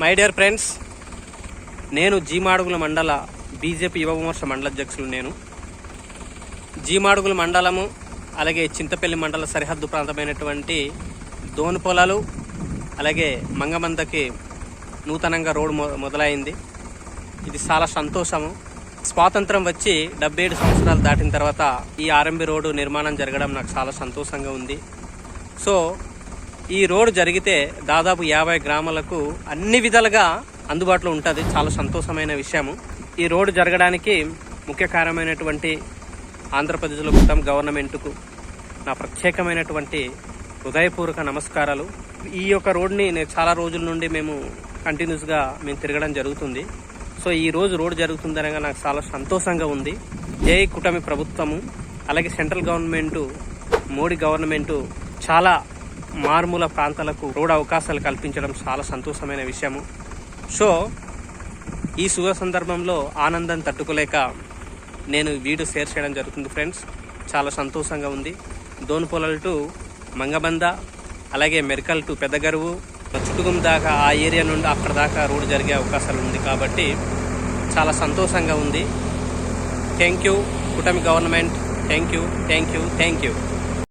My dear friends, నేను జీమాడుగుల మండల BJP యువ విమర్శ మండల అధ్యక్షులు. నేను జీమాడుగుల మండలము అలాగే చింతపల్లి మండల సరిహద్దు ప్రాంతమైనటువంటి దోనుపొలాలు అలాగే మంగమందకి నూతనంగా రోడ్డు మొదలైంది. ఇది చాలా సంతోషము. స్వాతంత్రం వచ్చి 77 సంవత్సరాలు దాటిన తర్వాత ఈ ఆర్ఎంబి రోడ్డు నిర్మాణం జరగడం నాకు చాలా సంతోషంగా ఉంది. సో ఈ రోడ్డు జరిగితే దాదాపు 50 గ్రామాలకు అన్ని విధాలుగా అందుబాటులో ఉంటుంది. చాలా సంతోషమైన విషయము. ఈ రోడ్డు జరగడానికి ముఖ్య కారణమైనటువంటి ఆంధ్రప్రదేశ్లో కూటమి గవర్నమెంట్కు నా ప్రత్యేకమైనటువంటి హృదయపూర్వక నమస్కారాలు. ఈ యొక్క రోడ్ని చాలా రోజుల నుండి మేము కంటిన్యూస్గా తిరగడం జరుగుతుంది. సో ఈ రోజు రోడ్డు జరుగుతుందనగా నాకు చాలా సంతోషంగా ఉంది. జై కూటమి ప్రభుత్వము అలాగే సెంట్రల్ గవర్నమెంటు మోడీ గవర్నమెంటు చాలా మారుమూల ప్రాంతాలకు రోడ్డు అవకాశాలు కల్పించడం చాలా సంతోషమైన విషయము. సో ఈ శుభ సందర్భంలో ఆనందం తట్టుకోలేక నేను వీడియో షేర్ చేయడం జరుగుతుంది ఫ్రెండ్స్. చాలా సంతోషంగా ఉంది. దోనుపొలాలు టు మంగబంద అలాగే మెరకల్ టు పెద్దగరువు చుట్టుగుం దాకా ఆ ఏరియా నుండి అక్కడ దాకా రోడ్డు జరిగే అవకాశాలు ఉంది కాబట్టి చాలా సంతోషంగా ఉంది. థ్యాంక్ యూ కూటమి గవర్నమెంట్. Thank you.